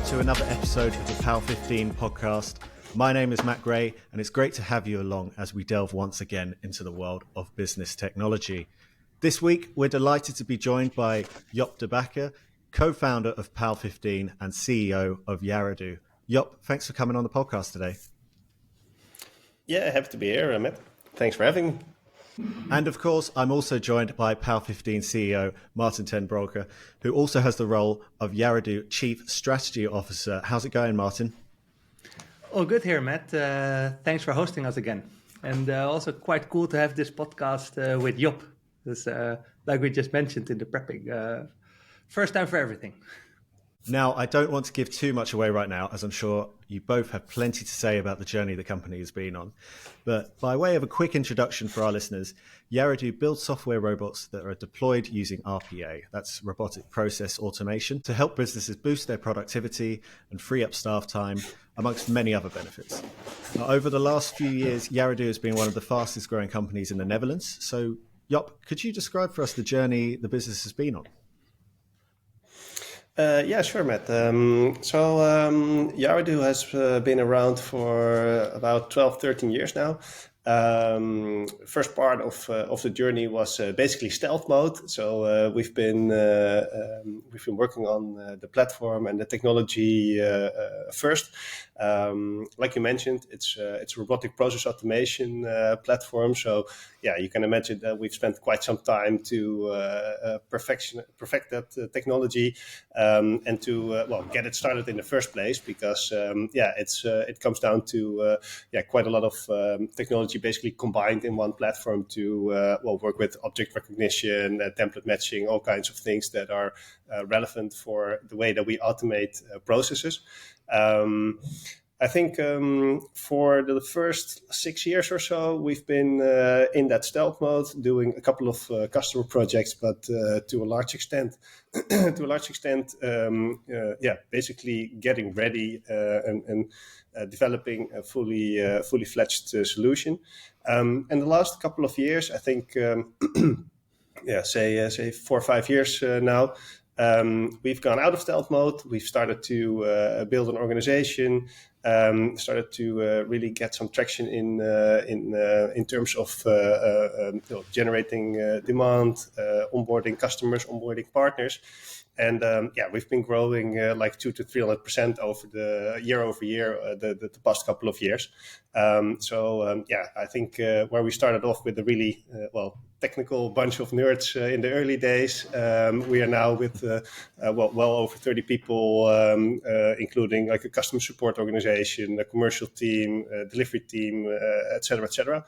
to another episode of the Paal15 Podcast. My name is Matt Gray, and it's great to have you along as we delve once again into the world of business technology. This week, we're delighted to be joined by Jop de Bakker, co-founder of Paal15 and CEO of Yarado. Jop, thanks for coming on the podcast today. Yeah, happy to be here, Matt. Thanks for having me. And of course, I'm also joined by Paal15 CEO Maarten ten Broeke, who also has the role of Yarado Chief Strategy Officer. How's it going, Maarten? All good here, Matt. Thanks for hosting us again. And also quite cool to have this podcast with Jop. This, like we just mentioned in the prepping, first time for everything. Now, I don't want to give too much away right now, as I'm sure you both have plenty to say about the journey the company has been on. But by way of a quick introduction for our listeners, Yarado builds software robots that are deployed using RPA, that's robotic process automation, to help businesses boost their productivity and free up staff time, amongst many other benefits. Now, over the last few years, Yarado has been one of the fastest growing companies in the Netherlands. So, Jop, could you describe for us the journey the business has been on? Yeah, sure, Matt. Yarado has been around for about 12, 13 years now. First part of the journey was basically stealth mode. So we've been working on the platform and the technology first. Like you mentioned, it's a robotic process automation platform. So yeah, you can imagine that we've spent quite some time to perfect that technology and to get it started in the first place. Because it comes down to quite a lot of technology basically combined in one platform to work with object recognition, template matching, all kinds of things that are relevant for the way that we automate processes. I think for the first 6 years or so, we've been in that stealth mode, doing a couple of customer projects, but to a large extent, basically getting ready and developing a fully fledged solution. And the last couple of years, I think, say 4 or 5 years now. We've gone out of stealth mode. We've started to build an organization. Started to really get some traction in terms of generating demand, onboarding customers, onboarding partners. And we've been growing like 200 to 300% over the year the past couple of years. I think where we started off with a really technical bunch of nerds in the early days, we are now with well over 30 people, including like a customer support organization, a commercial team, a delivery team, et cetera, et cetera.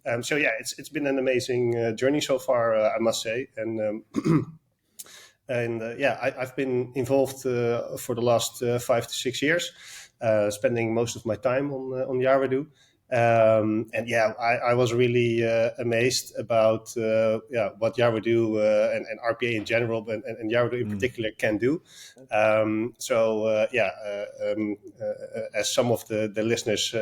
It's been an amazing journey so far, I must say. I've been involved for the last 5 to 6 years, spending most of my time on Yarado. I was really amazed about what Yarado and RPA in general and Yarado in particular can do. As some of the listeners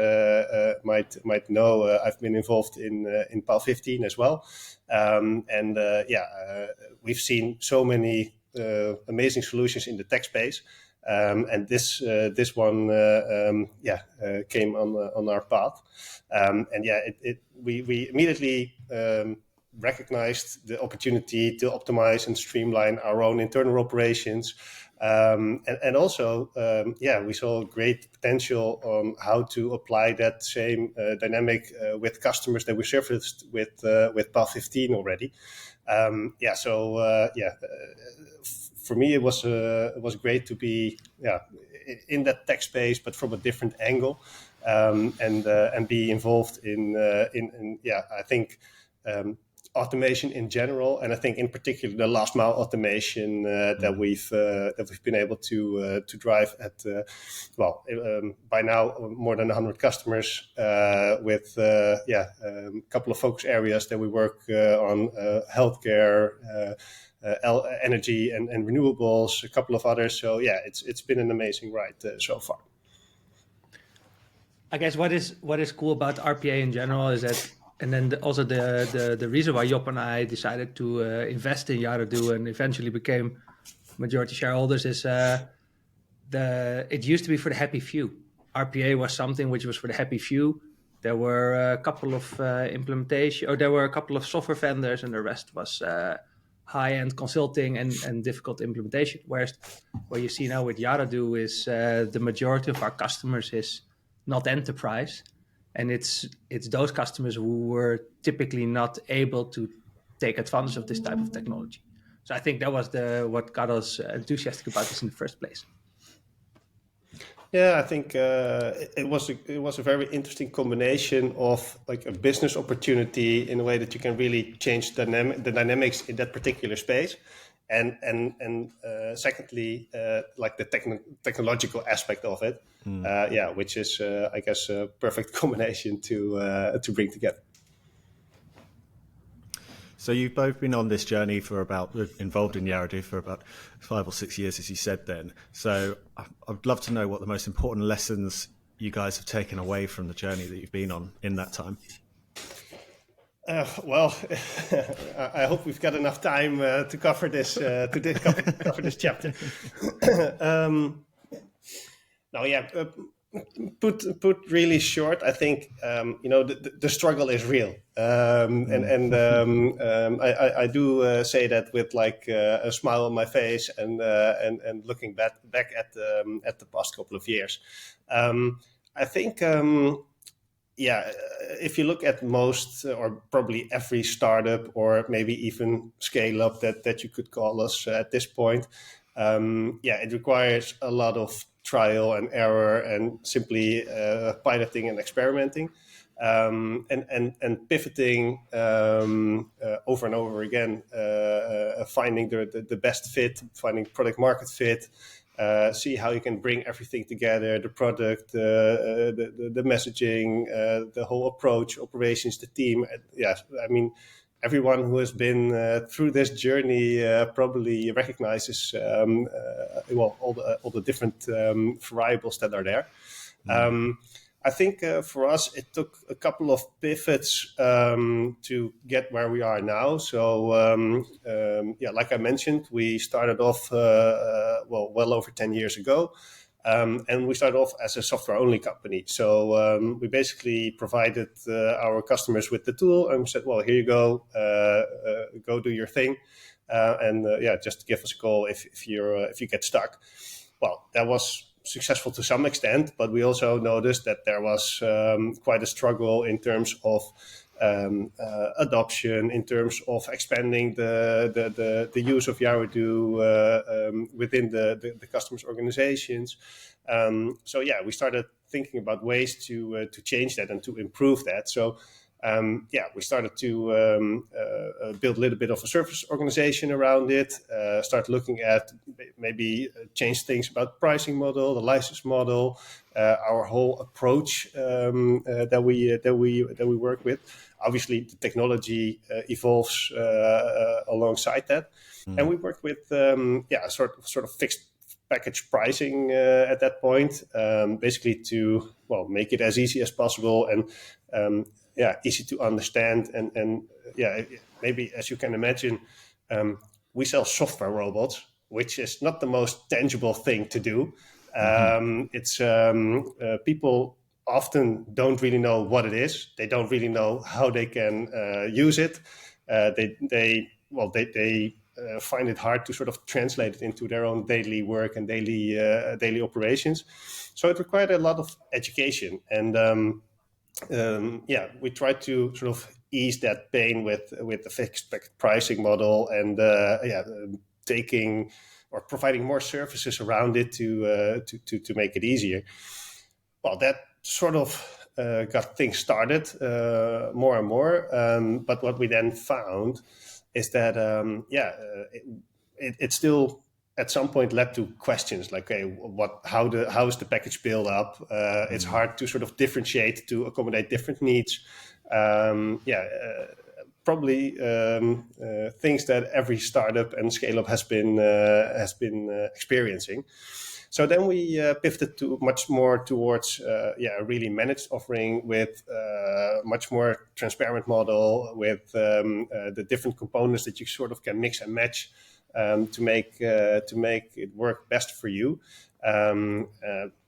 might know, I've been involved in Paal15 as well. We've seen so many amazing solutions in the tech space. And this one came on our path. We immediately recognized the opportunity to optimize and streamline our own internal operations. And also, we saw great potential on how to apply that same dynamic with customers that we serviced with Paal15 already. For me, it was great to be in that tech space, but from a different angle, and be involved in I think automation in general, and I think in particular the last mile automation that we've been able to drive at by now more than 100 customers with a couple of focus areas that we work on: healthcare, energy and renewables, a couple of others. So it's been an amazing ride so far. I guess what is cool about RPA in general is that, and then also the reason why Jop and I decided to invest in Yarado and eventually became majority shareholders is it used to be for the happy few. RPA was something which was for the happy few. There were a couple of there were a couple of software vendors, and the rest was high-end consulting and difficult implementation. Whereas what you see now with Yarado is the majority of our customers is not enterprise, and it's those customers who were typically not able to take advantage of this type of technology. So I think that was what got us enthusiastic about this in the first place. Yeah, I think it was a very interesting combination of like a business opportunity in a way that you can really change the dynamics in that particular space, and secondly, like the technological aspect of it, which is I guess a perfect combination to bring together. So you've both been on this journey involved in Yarado for about 5 or 6 years, as you said then. So I'd love to know what the most important lessons you guys have taken away from the journey that you've been on in that time. Well, I hope we've got enough time to cover this cover this chapter. Put really short, I think the struggle is real, I do say that with like a smile on my face and looking back at the past couple of years. I think if you look at most or probably every startup or maybe even scale up that you could call us at this point, it requires a lot of trial and error and simply piloting and experimenting, and pivoting over and over again, finding the best fit, finding product market fit, see how you can bring everything together, the product, the messaging, the whole approach, operations, the team. I mean, everyone who has been through this journey probably recognizes all the different variables that are there. I think for us it took a couple of pivots to get where we are now. So like I mentioned, we started off well over 10 years ago. And we started off as a software-only company. So we basically provided our customers with the tool, and we said, "Well, here you go. Go do your thing, and just give us a call if you get stuck." Well, that was successful to some extent, but we also noticed that there was quite a struggle in terms of adoption, in terms of expanding the use of Yarado within the customers' organizations. We started thinking about ways to change that and to improve that. So we started to build a little bit of a service organization around it, start looking at maybe change things about pricing model, the license model, our whole approach that we work with. Obviously, the technology evolves alongside that, and we work with sort of fixed package pricing at that point, basically to make it as easy as possible and easy to understand. And maybe as you can imagine, we sell software robots, which is not the most tangible thing to do. It's people often don't really know what it is. They don't really know how they can use it. They find it hard to sort of translate it into their own daily work and daily operations. So it required a lot of education, and we tried to sort of ease that pain with the fixed pricing model, and taking or providing more services around it to make it easier. Well, that sort of got things started more and more. But what we then found is that it still at some point led to questions like, okay, how is the package built up? It's hard to sort of differentiate to accommodate different needs. Probably things that every startup and scale up has been experiencing. So then we pivoted to much more towards a really managed offering with much more transparent model with the different components that you sort of can mix and match to make it work best for you.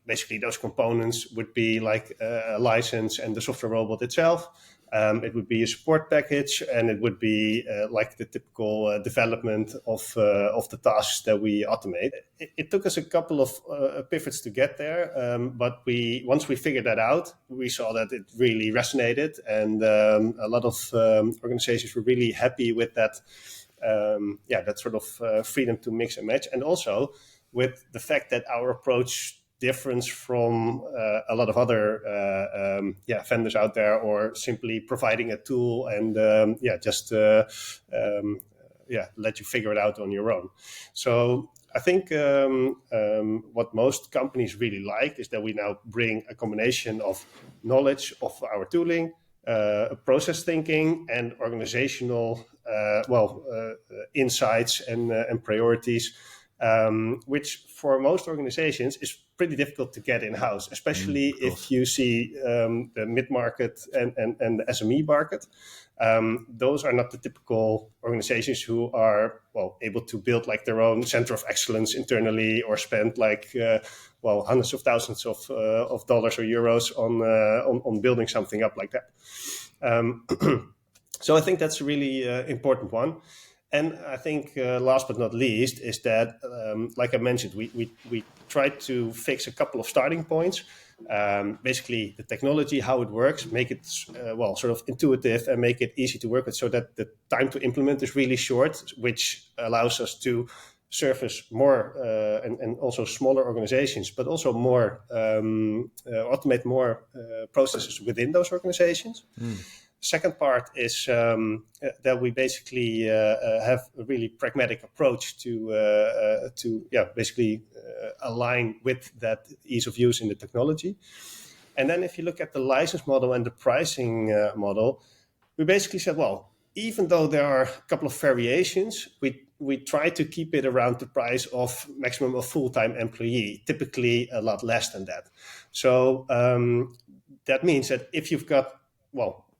Basically, those components would be like a license and the software robot itself. It would be a support package, and it would be like the typical development of the tasks that we automate. It took us a couple of pivots to get there, but once we figured that out, we saw that it really resonated, and a lot of organizations were really happy with that. That sort of freedom to mix and match, and also with the fact that our approach difference from a lot of other vendors out there, or simply providing a tool and let you figure it out on your own. So I think what most companies really like is that we now bring a combination of knowledge of our tooling, process thinking, and organizational insights and priorities, which for most organizations is pretty difficult to get in-house, especially if you see the mid-market and the SME market. Those are not the typical organizations who are able to build like their own center of excellence internally, or spend like hundreds of thousands of dollars or euros on building something up like that. So I think that's a really important one. And I think last but not least is that, like I mentioned, we tried to fix a couple of starting points. Basically, the technology, how it works, make it sort of intuitive and make it easy to work with, so that the time to implement is really short, which allows us to service more and also smaller organizations, but also more automate more processes within those organizations. Second part is that we basically have a really pragmatic approach to basically align with that ease of use in the technology. And then if you look at the license model and the pricing model, we basically said, even though there are a couple of variations, we try to keep it around the price of maximum of full-time employee, typically a lot less than that. So that means that if you've got,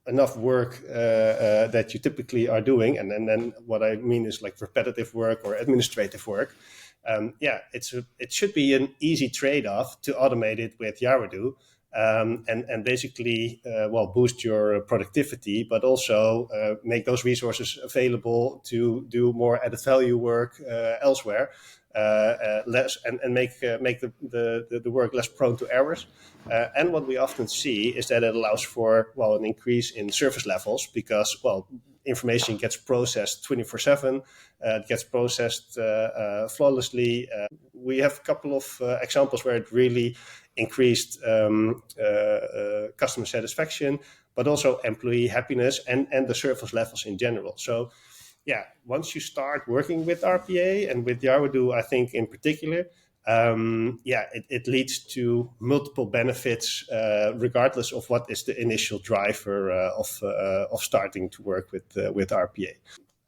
enough work that you typically are doing, and then what I mean is like repetitive work or administrative work, it should be an easy trade-off to automate it with Yarado, and basically boost your productivity, but also make those resources available to do more added value work elsewhere, less and make the work less prone to errors. And what we often see is that it allows for an increase in service levels, because information gets processed 24/7, it gets processed flawlessly. We have a couple of examples where it really increased customer satisfaction, but also employee happiness and the service levels in general. So once you start working with RPA and with Yarado, I think in particular, it leads to multiple benefits, regardless of what is the initial driver of starting to work with RPA.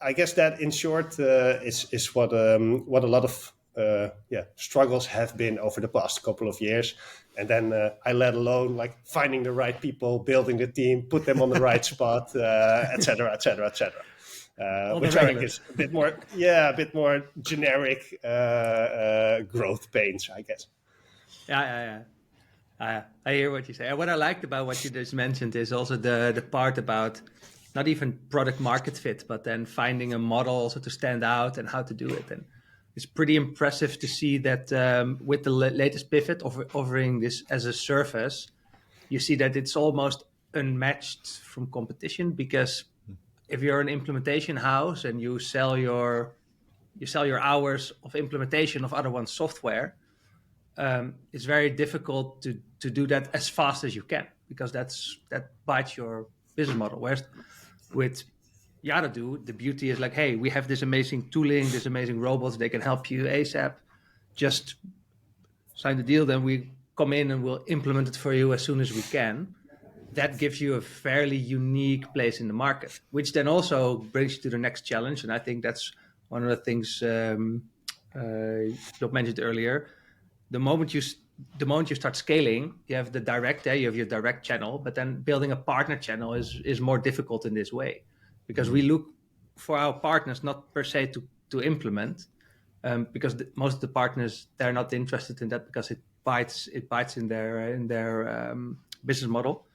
I guess that, in short, is what a lot of struggles have been over the past couple of years. And then I let alone like finding the right people, building the team, put them on the right spot, et cetera, et cetera, et cetera. Which I think is a bit more generic growth pains, I guess. Yeah. I hear what you say. What I liked about what you just mentioned is also the part about not even product market fit, but then finding a model also to stand out and how to do it. And it's pretty impressive to see that with the latest pivot offering this as a service, you see that it's almost unmatched from competition, because if you're an implementation house and you sell your hours of implementation of other one's software, it's very difficult to do that as fast as you can, because that bites your business model. Whereas with Yarado, the beauty is like, hey, we have this amazing tooling, this amazing robots, they can help you ASAP. Just sign the deal, then we come in and we'll implement it for you as soon as we can. That gives you a fairly unique place in the market, which then also brings you to the next challenge. And I think that's one of the things Jop mentioned earlier. The moment you start scaling, you have the direct, you have your direct channel, but then building a partner channel is more difficult in this way, because we look for our partners not per se to to implement, because most of the partners, they're not interested in that because it bites in their business model.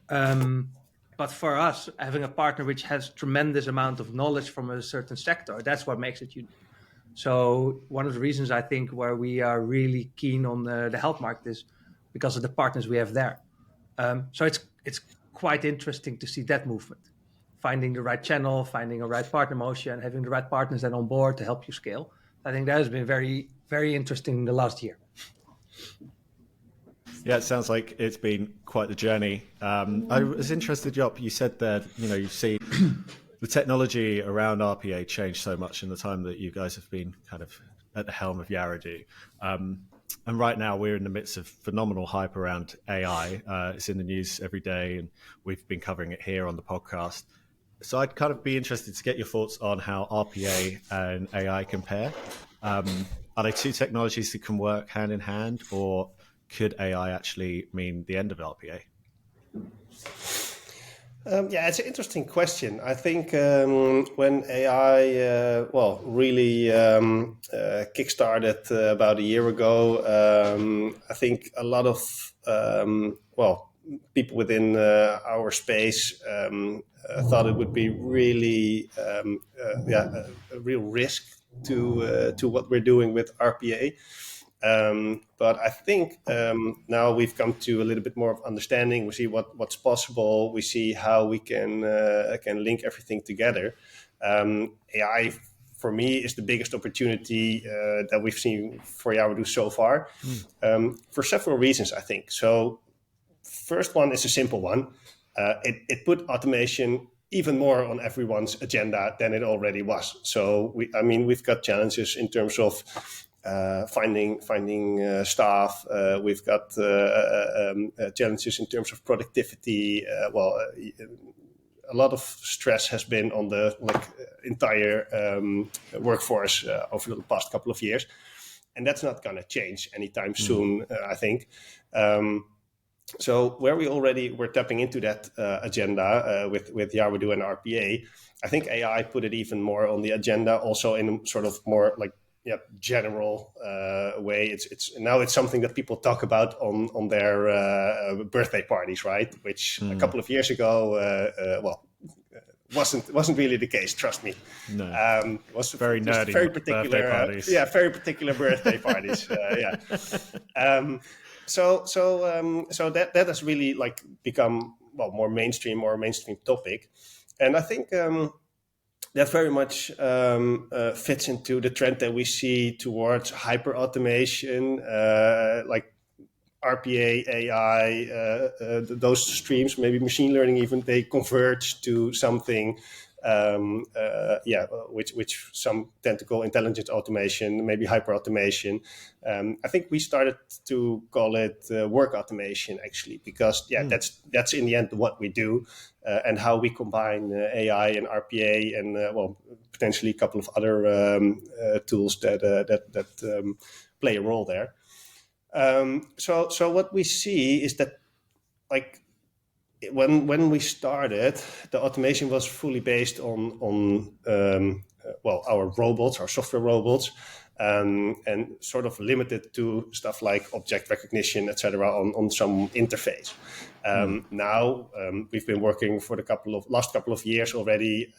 But for us, having a partner which has tremendous amount of knowledge from a certain sector, that's what makes it unique. So one of the reasons I think where we are really keen on the health market is because of the partners we have there. So it's quite interesting to see that movement, finding the right channel, finding a right partner motion, having the right partners then on board to help you scale. I think that has been very, very interesting in the last year. Yeah, it sounds like it's been quite the journey. I was interested, Jop, you said that, you see the technology around RPA changed so much in the time that you guys have been kind of at the helm of Yarado. And right now we're in the midst of phenomenal hype around AI. It's in the news every day, and we've been covering it here on the podcast. So I'd kind of be interested to get your thoughts on how RPA and AI compare. Are they two technologies that can work hand in hand, or could AI actually mean the end of RPA? Yeah, it's an interesting question. I think when AI, really kickstarted about a year ago, I think a lot of, people within our space thought it would be really, a real risk to what we're doing with RPA. But I think now we've come to a little bit more of understanding. We see what's possible. We see how we can link everything together. AI, for me, is the biggest opportunity that we've seen for Yarado so far, for several reasons, I think. So first one is a simple one. It put automation even more on everyone's agenda than it already was. So we've got challenges in terms of finding staff. We've got challenges in terms of productivity. A lot of stress has been on the entire workforce over the past couple of years, and that's not going to change anytime soon, I think. So where we're tapping into that agenda with Yarado and RPA, I think AI put it even more on the agenda, also in sort of more general way. It's something that people talk about on their birthday parties, right? Which a couple of years ago, wasn't really the case. Trust me. No. Was very nerdy, very particular birthday parties. Very particular birthday parties. So that has really become more mainstream topic, and I think that very much fits into the trend that we see towards hyper automation, like RPA, AI, those streams, maybe machine learning, even they converge to something. Which some tend to call intelligent automation, maybe hyper automation. I think we started to call it work automation, actually, because that's in the end what we do, and how we combine AI and RPA and potentially a couple of other tools that play a role there. So what we see is that when we started, the automation was fully based on our robots, our software robots, and sort of limited to stuff like object recognition, etc., on some interface. Now we've been working for the last couple of years already,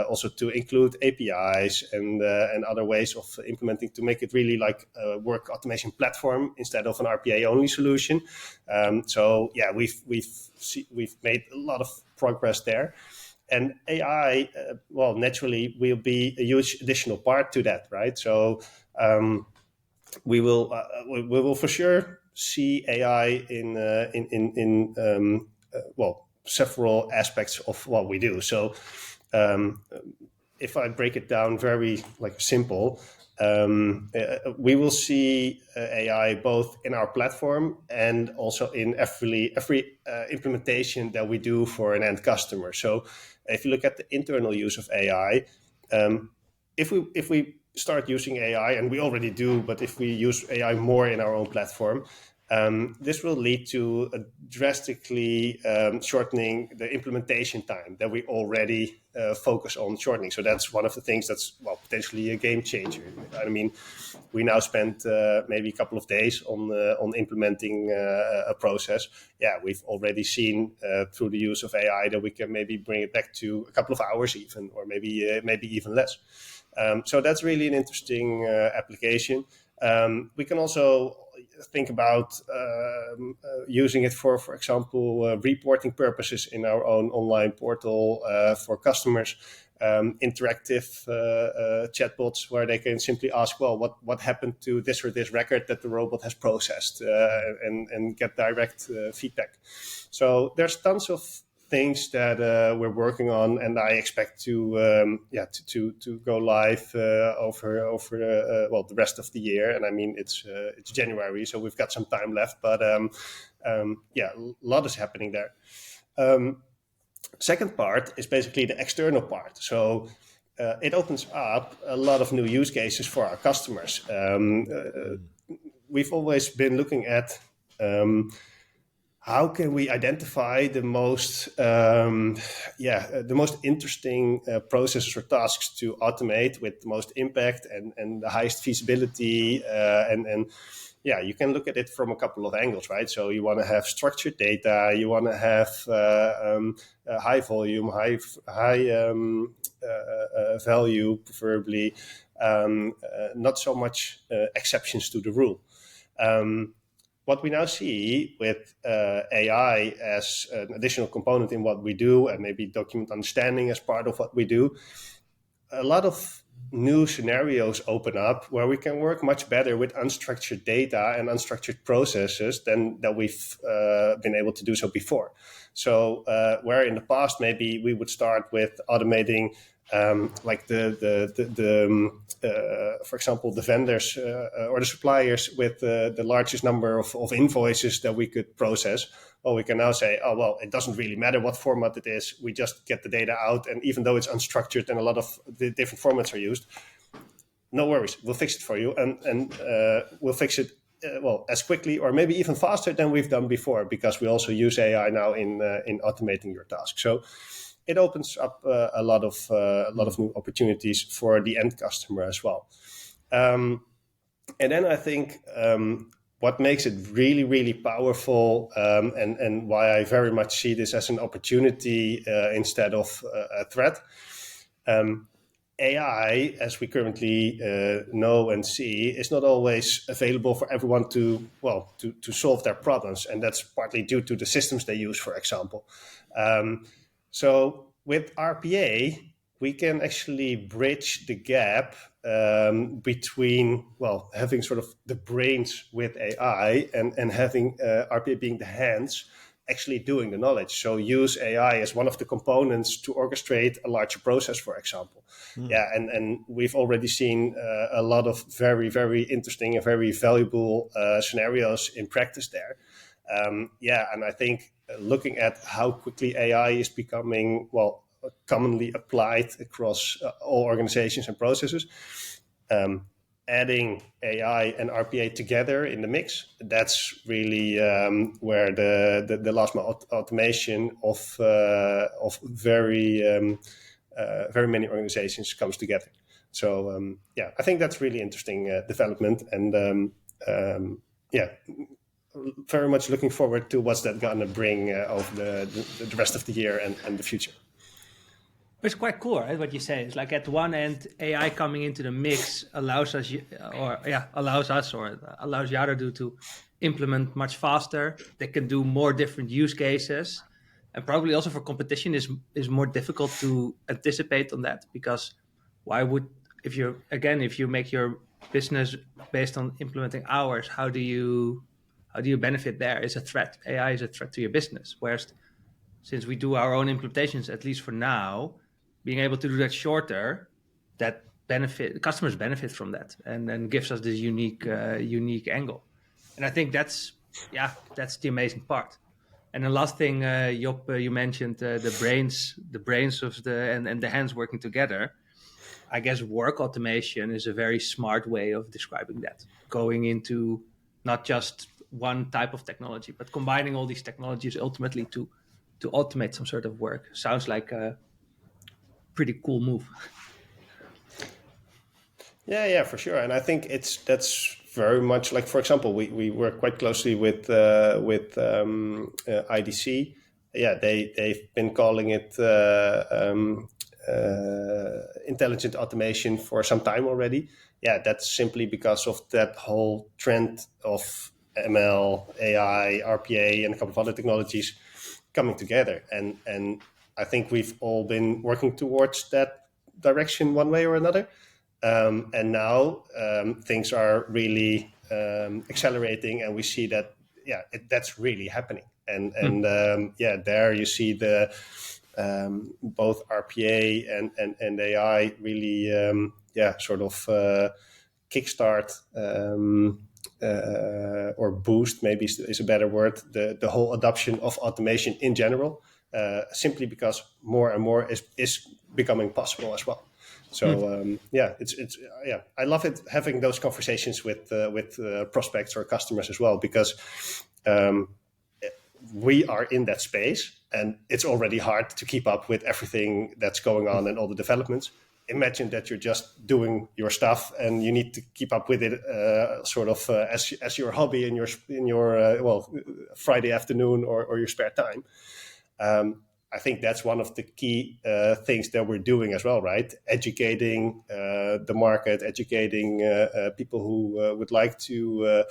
also to include APIs and other ways of implementing to make it really like a work automation platform instead of an RPA only solution. We've made a lot of progress there. And AI, naturally, will be a huge additional part to that, right? So we will for sure see AI in several aspects of what we do. So if I break it down very simple, we will see AI both in our platform and also in every implementation that we do for an end customer. So if you look at the internal use of AI, if we start using AI, and we already do, but if we use AI more in our own platform, This will lead to a drastically shortening the implementation time that we already focus on shortening. So that's one of the things that's potentially a game changer. I mean, we now spent maybe a couple of days on implementing a process. Yeah, we've already seen through the use of AI that we can maybe bring it back to a couple of hours even, or maybe even less. So that's really an interesting application. We can also think about using it for example, reporting purposes in our own online portal for customers. Interactive chatbots where they can simply ask, well, what happened to this or this record that the robot has processed, and get direct feedback. So there's tons of things that we're working on, and I expect to go live over the rest of the year. And I mean, it's January, so we've got some time left, but a lot is happening there. Second part is basically the external part. So it opens up a lot of new use cases for our customers. We've always been looking at how can we identify the most interesting processes or tasks to automate with the most impact and the highest feasibility, you can look at it from a couple of angles, right? So you want to have structured data, you want to have high volume, high value, preferably, not so much exceptions to the rule. What we now see with AI as an additional component in what we do, and maybe document understanding as part of what we do, a lot of new scenarios open up where we can work much better with unstructured data and unstructured processes than that we've been able to do so before. So where in the past maybe we would start with automating for example, the vendors or the suppliers with the largest number of invoices that we could process. Well, we can now say, it doesn't really matter what format it is. We just get the data out. And even though it's unstructured and a lot of the different formats are used, no worries, we'll fix it for you. And we'll fix it as quickly or maybe even faster than we've done before, because we also use AI now in automating your tasks. So it opens up a lot of new opportunities for the end customer as well. And then I think what makes it really, really powerful, and why I very much see this as an opportunity instead of a threat. AI, as we currently know and see, is not always available for everyone to solve their problems, and that's partly due to the systems they use, for example. So with RPA, we can actually bridge the gap between having sort of the brains with AI and having RPA being the hands actually doing the knowledge. So use AI as one of the components to orchestrate a larger process, for example. And we've already seen a lot of very, very interesting and very valuable scenarios in practice there. And I think looking at how quickly AI is becoming commonly applied across all organizations and processes, adding AI and RPA together in the mix, that's really where the last mile automation of very many organizations comes together. So I think that's really interesting development, and very much looking forward to what's that going to bring over the rest of the year and the future. It's quite cool, right? What you say is like at one end, AI coming into the mix allows Yarado to implement much faster. They can do more different use cases, and probably also for competition is more difficult to anticipate on that, because if you make your business based on implementing hours, how do you benefit there? Is a threat. AI is a threat to your business. Whereas since we do our own implementations, at least for now, being able to do that shorter, that customers benefit from that, and then gives us this unique angle. And I think that's the amazing part. And the last thing, Jop, you mentioned the brains of and the hands working together. I guess work automation is a very smart way of describing that. Going into not just one type of technology, but combining all these technologies ultimately to automate some sort of work sounds like a pretty cool move. Yeah, for sure. And I think that's very much like, for example, we work quite closely with IDC. Yeah, they've been calling it intelligent automation for some time already. Yeah, that's simply because of that whole trend of ML, AI, RPA, and a couple of other technologies coming together. And I think we've all been working towards that direction one way or another. And now things are really accelerating, and we see that that's really happening. And there you see the both RPA and AI really sort of kickstart or boost, maybe is a better word, the whole adoption of automation in general, simply because more and more is becoming possible as well. So I love it, having those conversations with prospects or customers as well, because we are in that space, and it's already hard to keep up with everything that's going on and all the developments. Imagine that you're just doing your stuff and you need to keep up with it, as your hobby in your Friday afternoon or your spare time. I think that's one of the key things that we're doing as well, right? Educating the market, educating people who would like to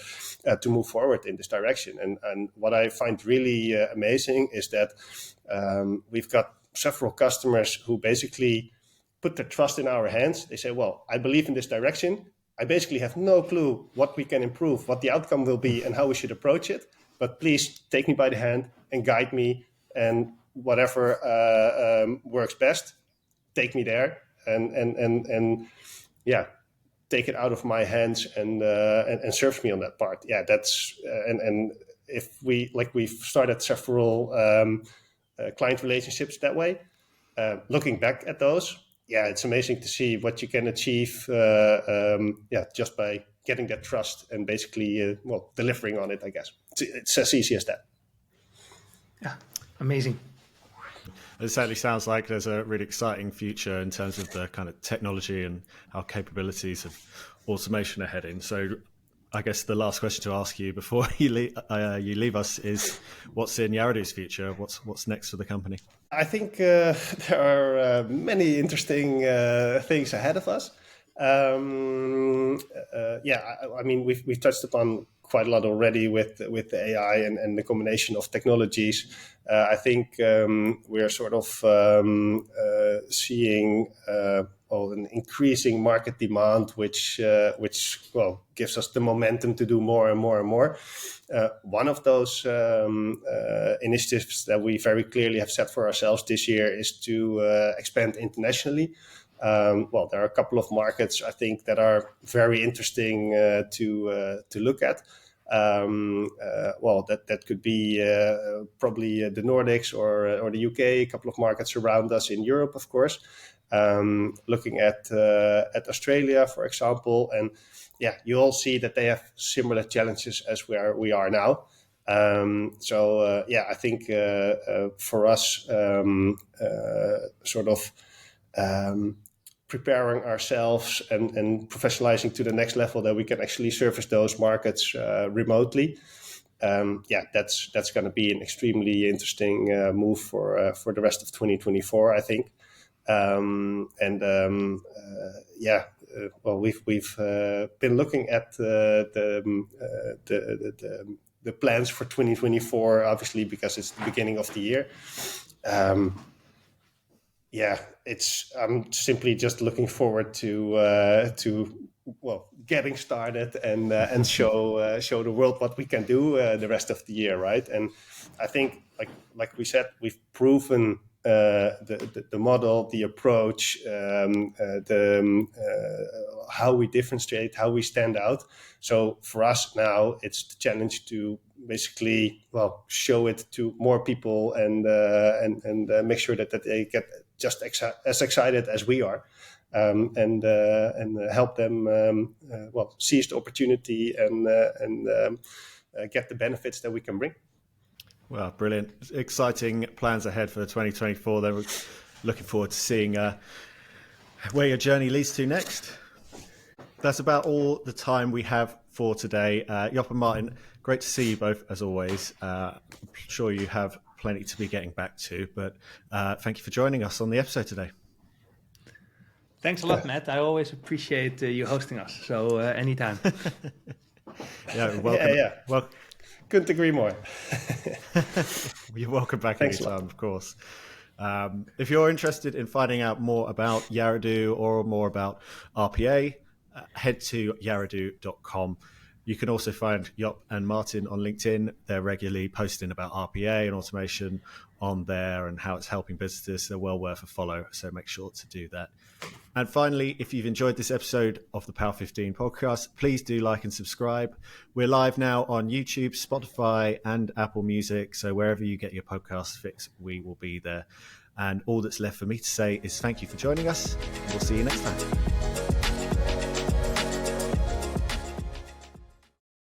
move forward in this direction. And what I find really amazing is that we've got several customers who basically put their trust in our hands. They say, well, I believe in this direction. I basically have no clue what we can improve, what the outcome will be, and how we should approach it. But please take me by the hand and guide me, and whatever works best, take me there and take it out of my hands and serve me on that part. Yeah, that's and if we've started several client relationships that way. Looking back at those, it's amazing to see what you can achieve. Just by getting that trust and basically delivering on it. I guess it's as easy as that. Yeah, amazing. It certainly sounds like there's a really exciting future in terms of the kind of technology and how capabilities of automation are heading. So I guess the last question to ask you before you leave us is, what's in Yarado's future? What's next for the company? I think there are many interesting things ahead of us. I mean, we've touched upon quite a lot already with the AI and the combination of technologies. I think we're sort of seeing an increasing market demand, which gives us the momentum to do more and more and more. One of those initiatives that we very clearly have set for ourselves this year is to expand internationally. There are a couple of markets I think that are very interesting to look at. That could be probably the Nordics or the UK, a couple of markets around us in Europe, of course. Looking at Australia, for example, and you all see that they have similar challenges as where we are now. I think for us, preparing ourselves and professionalizing to the next level that we can actually service those markets remotely. That's going to be an extremely interesting move for the rest of 2024, I think. We've been looking at the plans for 2024, obviously, because it's the beginning of the year. I'm simply just looking forward to getting started and show the world what we can do the rest of the year, right? And I think, like we said, we've proven the model, the approach, how we differentiate, how we stand out. So for us now, it's the challenge to basically show it to more people and make sure that they get just as excited as we are, and help them seize the opportunity and get the benefits that we can bring. Well, brilliant. Exciting plans ahead for 2024. Then we're looking forward to seeing where your journey leads to next. That's about all the time we have for today. Jop and Maarten, great to see you both as always. I'm sure you have plenty to be getting back to, but thank you for joining us on the episode today. Thanks a lot, Matt. I always appreciate you hosting us. So anytime. Welcome. Well, couldn't agree more. You're welcome back anytime, of course. If you're interested in finding out more about Yarado or more about RPA, head to yarado.com. You can also find Jop and Maarten on LinkedIn. They're regularly posting about RPA and automation on there and how it's helping businesses. They're well worth a follow, so make sure to do that. And finally, if you've enjoyed this episode of the Paal15 podcast, please do like and subscribe. We're live now on YouTube, Spotify, and Apple Music. So wherever you get your podcast fix, we will be there. And all that's left for me to say is thank you for joining us. We'll see you next time.